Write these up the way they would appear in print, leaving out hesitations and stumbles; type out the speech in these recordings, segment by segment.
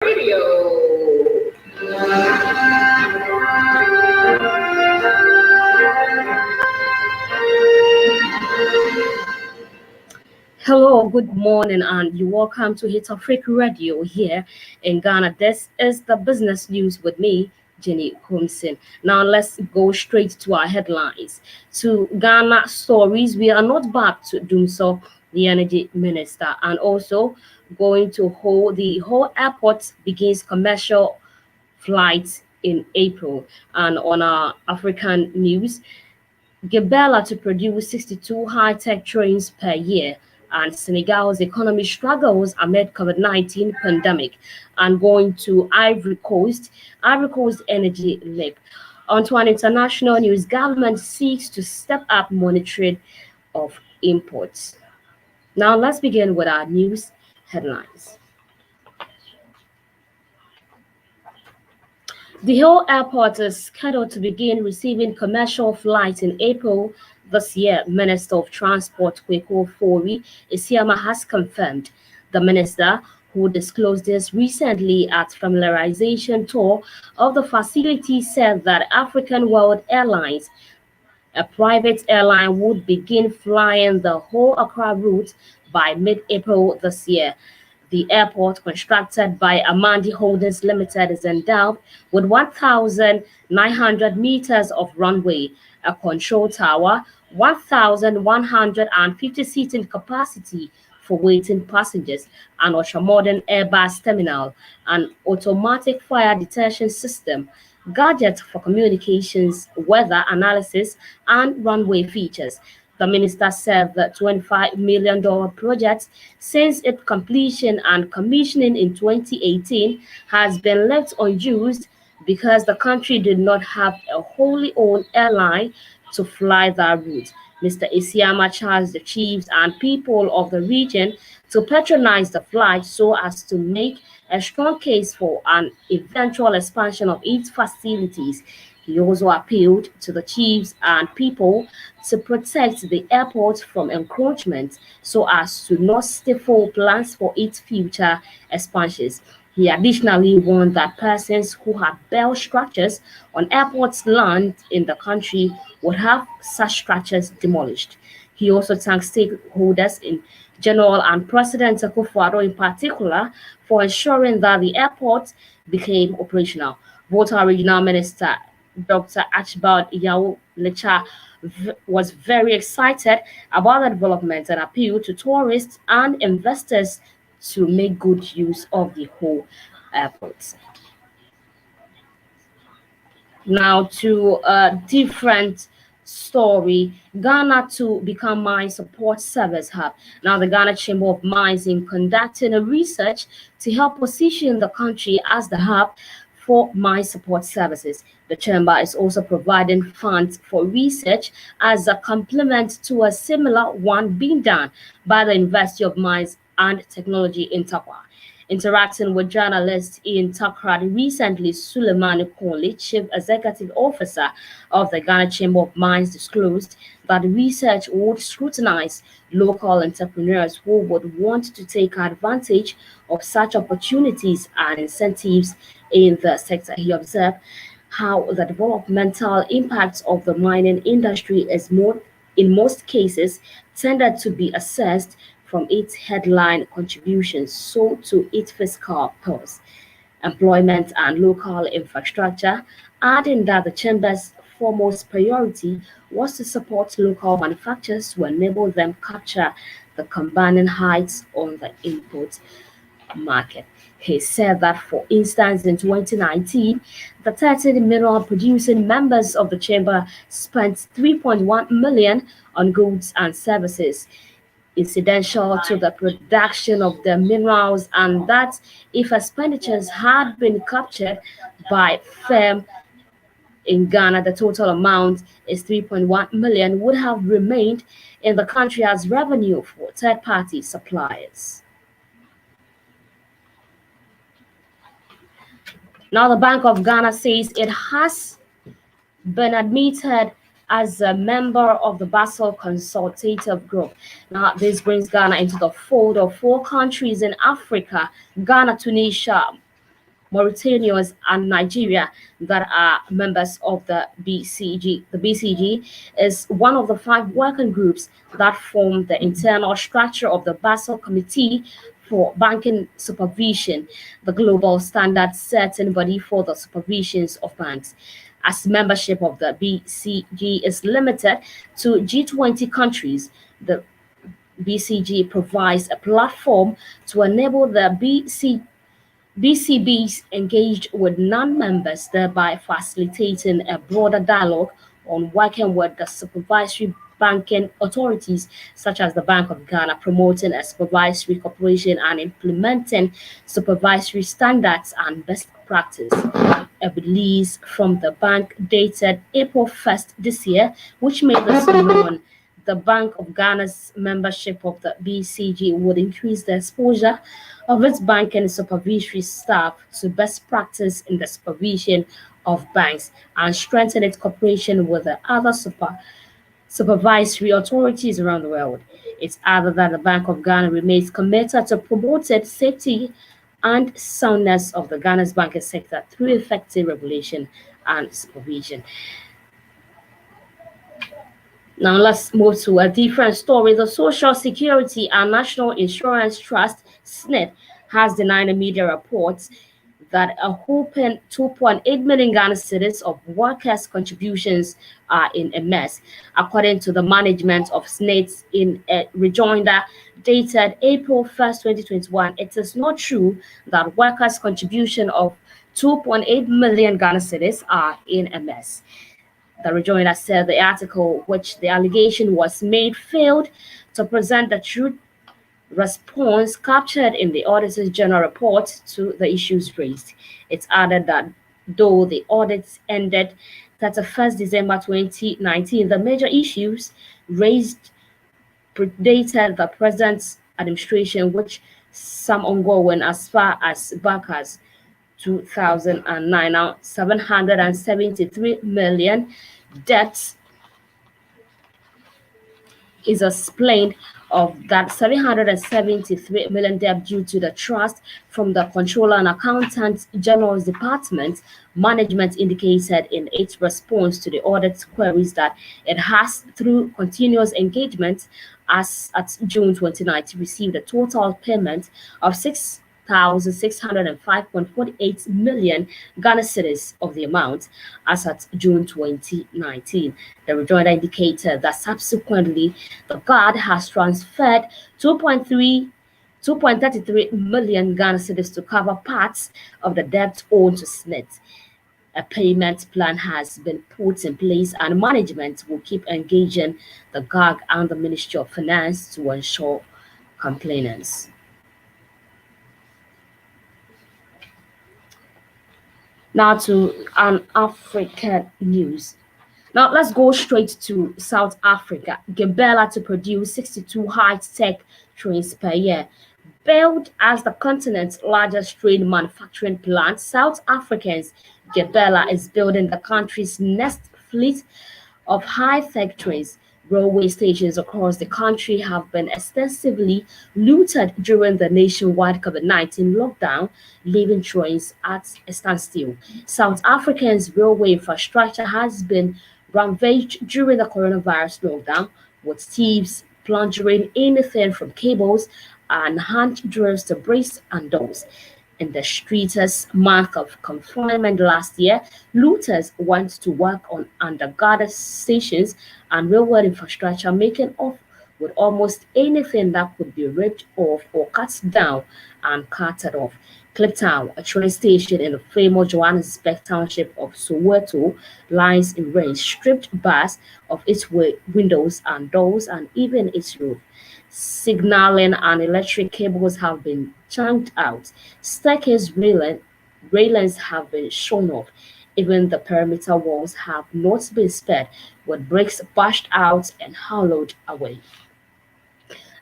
Radio. Hello, good morning, and you welcome to Hitzafrik Radio here in Ghana. This is the business news with me, Jenny Humson. Now, let's go straight to our headlines. To Ghana stories, we are not back to Dumso, the energy minister, and also going to hold the whole airport begins commercial flights in April. And on our African news, Gabela to produce 62 high-tech trains per year, and Senegal's economy struggles amid COVID-19 pandemic. And going to Ivory Coast energy leak. Onto an international news, government seeks to step up monitoring of imports. Now let's begin with our news headlines. The whole airport is scheduled to begin receiving commercial flights in April this year, Minister of Transport Kweko Fori Isiama has confirmed. The minister, who disclosed this recently at familiarization tour of the facility, said that African World Airlines, a private airline, would begin flying the whole Accra route by mid-April this year. The airport, constructed by Amandi Holdings Limited, is endowed with 1,900 meters of runway, a control tower, 1,150 seating capacity for waiting passengers, an ultra-modern airbus terminal, an automatic fire detection system, gadgets for communications, weather analysis, and runway features. The minister said the $25 million project, since its completion and commissioning in 2018, has been left unused because the country did not have a wholly owned airline to fly that route. Mr. Isiama charged the chiefs and people of the region to patronize the flight so as to make a strong case for an eventual expansion of its facilities. He also appealed to the chiefs and people to protect the airport from encroachment so as to not stifle plans for its future expansions. He additionally warned that persons who had built structures on airport's land in the country would have such structures demolished. He also thanked stakeholders in general and President Akufo-Addo in particular for ensuring that the airport became operational. Volta Regional Minister Dr. Archibald Yao Lecha was very excited about the development and appealed to tourists and investors to make good use of the whole airport. Now to a different story. Ghana to become mine support service hub. Now the Ghana Chamber of Mines is conducting a research to help position the country as the hub for mine support services. The chamber is also providing funds for research as a complement to a similar one being done by the University of Mines and Technology in Takwa. Interacting with journalists in Takra recently, Suleiman Konli, Chief Executive Officer of the Ghana Chamber of Mines, disclosed that the research would scrutinize local entrepreneurs who would want to take advantage of such opportunities and incentives in the sector. He observed how the developmental impacts of the mining industry is more, in most cases, tended to be assessed from its headline contributions so to its fiscal purse, employment and local infrastructure, adding that the chamber's foremost priority was to support local manufacturers to enable them capture the commanding heights on the import market. He said that, for instance, in 2019, the 13 mineral producing members of the chamber spent 3.1 million on goods and services incidental to the production of the minerals, and that if expenditures had been captured by firm in Ghana, the total amount is 3.1 million would have remained in the country as revenue for third-party suppliers. Now, the Bank of Ghana says it has been admitted as a member of the Basel Consultative Group. Now, this brings Ghana into the fold of 4 countries in Africa: Ghana, Tunisia, Mauritania, and Nigeria that are members of the BCG. The BCG is one of the five working groups that form the internal structure of the Basel Committee for Banking Supervision, the global standard setting body for the supervisions of banks. As membership of the BCG is limited to G20 countries, the BCG provides a platform to enable the BCBs engaged with non-members, thereby facilitating a broader dialogue on working with the supervisory banking authorities such as the Bank of Ghana, promoting a supervisory cooperation and implementing supervisory standards and best practice. A release from the bank dated April 1st this year, which made this known. The Bank of Ghana's membership of the BCG would increase the exposure of its banking supervisory staff to best practice in the supervision of banks and strengthen its cooperation with the other supervisory authorities around the world. It's added that the Bank of Ghana remains committed to promoting safety and soundness of the Ghana's banking sector through effective regulation and supervision. Now let's move to a different story. The Social Security and National Insurance Trust, SSNIT, has denied a media reports that a whopping 2.8 million Ghana cedis of workers' contributions are in a mess. According to the management of SSNIT in a rejoinder dated April 1st, 2021, it is not true that workers' contribution of 2.8 million Ghana cedis are in a mess. The rejoinder said the article, which the allegation was made, failed to present the true response captured in the Auditor General report to the issues raised. It added that though the audit ended 31st December 2019, the major issues raised predated the present administration, which some ongoing as far as back as 2009. Now, 773 million debt is explained of that 773 million debt due to the trust from the Controller and Accountant General's Department. Management indicated in its response to the audit queries that it has, through continuous engagement, as at June 2019, received a total payment of 6,605.48 million Ghana cedis of the amount as at June 2019. The rejoinder indicated that subsequently the guard has transferred 2.33 million Ghana cedis to cover parts of the debt owed to SSNIT. A payment plan has been put in place and management will keep engaging the GAG and the Ministry of Finance to ensure compliance. Now to an African news. Now let's go straight to South Africa. Gabela to produce 62 high-tech trains per year. Built as the continent's largest train manufacturing plant, South Africa's Gabela is building the country's next fleet of high-tech trains. Railway stations across the country have been extensively looted during the nationwide COVID-19 lockdown, leaving trains at a standstill. South Africa's railway infrastructure has been ravaged during the coronavirus lockdown, with thieves plundering anything from cables and hand drills to bricks and doors. In the street's month of confinement last year, looters went to work on underguarded stations and railway infrastructure, making off with almost anything that could be ripped off or cut down and carted off. Kliptown, a train station in the famous Johannesburg township of Soweto, lies in ruins, stripped bare of its windows and doors and even its roof. Signaling and electric cables have been chunked out. Staircase railings have been shorn off. Even the perimeter walls have not been spared, with bricks bashed out and hollowed away.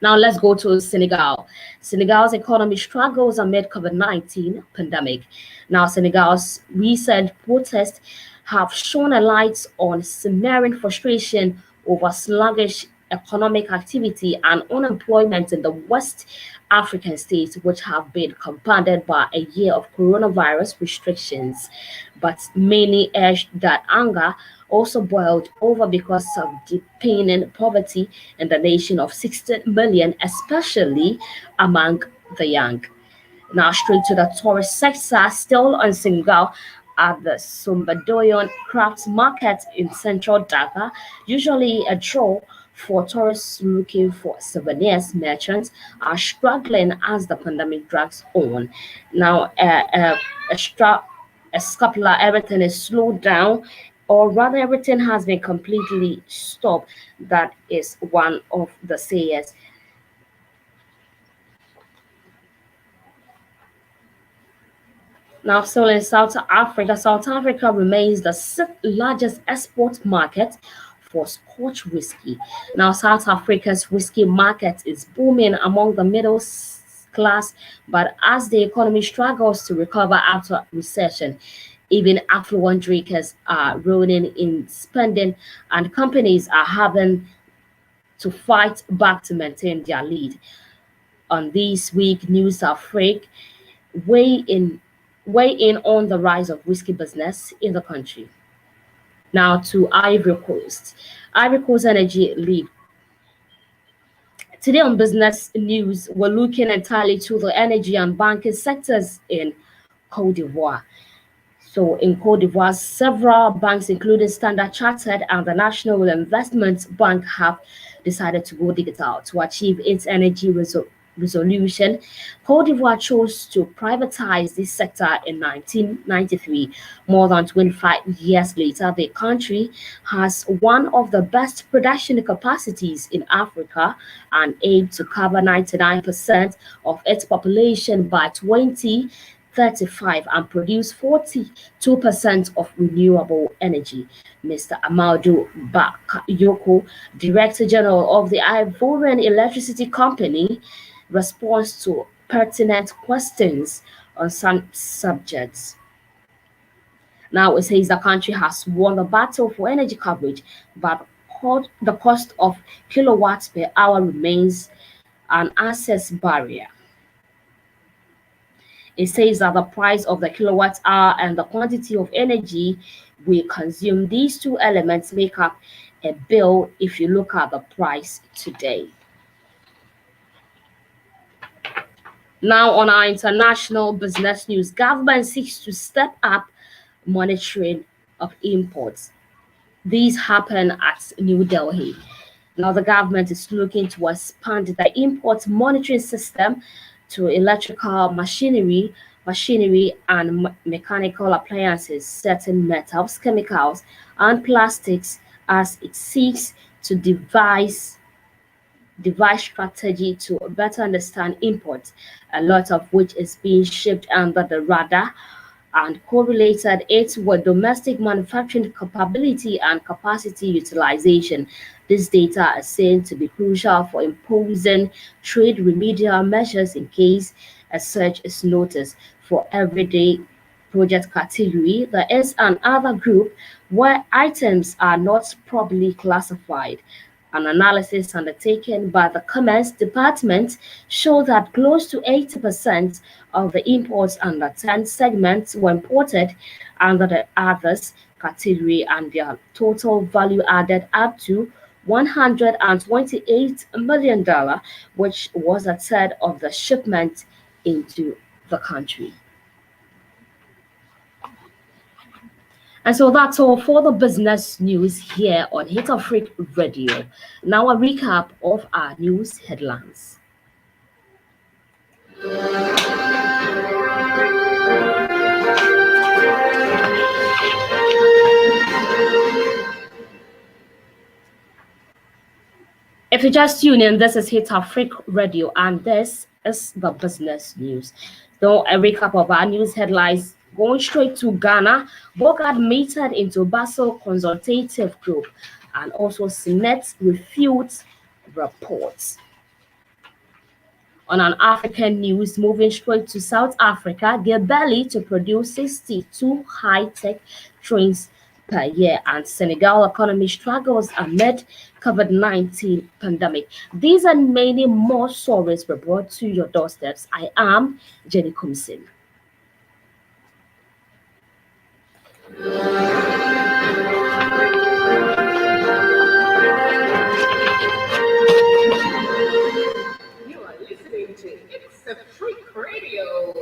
Now let's go to Senegal. Senegal's economy struggles amid COVID-19 pandemic. Now Senegal's recent protests have shone a light on simmering frustration over sluggish economic activity and unemployment in the West African states, which have been compounded by a year of coronavirus restrictions. But many urged that anger also boiled over because of deepening poverty in the nation of 16 million, especially among the young. Now, straight to the tourist sector, still on Singal at the Sumbadoyon Crafts Market in central Dhaka, usually a draw for tourists looking for souvenirs. Merchants are struggling as the pandemic drags on. Now, a scapular, everything is slowed down, or rather, everything has been completely stopped. That is one of the sayers. Now, still in South Africa remains the sixth largest export market for Scotch whiskey. Now, South Africa's whiskey market is booming among the class, but as the economy struggles to recover after recession, even affluent drinkers are rolling in spending, and companies are having to fight back to maintain their lead. On this week, News Afrique weigh in weigh in on the rise of whiskey business in the country. Now to Ivory Coast. Ivory Coast Energy League. Today on business news, we're looking entirely to the energy and banking sectors in Cote d'Ivoire. So in Cote d'Ivoire, several banks, including Standard Chartered and the National Investment Bank, have decided to go digital to achieve its energy resolution. Cote d'Ivoire chose to privatize this sector in 1993. More than 25 years later, the country has one of the best production capacities in Africa and aims to cover 99% of its population by 2035 and produce 42% of renewable energy. Mr. Amadou Bakayoko, Director General of the Ivorian Electricity Company, responds to pertinent questions on some subjects. Now, it says the country has won the battle for energy coverage, but the cost of kilowatts per hour remains an access barrier. It says that the price of the kilowatt hour and the quantity of energy we consume, these two elements make up a bill if you look at the price today. Now, on our international business news, government seeks to step up monitoring of imports. These happen at New Delhi. Now, the government is looking to expand the import monitoring system to electrical machinery and mechanical appliances, certain metals, chemicals, and plastics as it seeks to devise strategy to better understand imports, a lot of which is being shipped under the radar, and correlated it with domestic manufacturing capability and capacity utilization. This data is seen to be crucial for imposing trade remedial measures in case a surge is noticed. For everyday project category, there is another group where items are not properly classified. An analysis undertaken by the Commerce Department showed that close to 80% of the imports under 10 segments were imported under the others category, and their total value added up to $128 million, which was a third of the shipment into the country. And so that's all for the business news here on Hitzafrik Radio. Now a recap of our news headlines. If you just tune in, this is Hitzafrik Radio and this is the business news. So a recap of our news headlines. Going straight to Ghana, Bog admitted into Basel Consultative Group, and also SSNIT refutes reports. On an African news, moving straight to South Africa, Gebeli to produce 62 high-tech trains per year, and Senegal economy struggles amid COVID-19 pandemic. These and many more stories were brought to your doorsteps. I am Jenny Kumsin. You are listening to Hitzafrik Radio.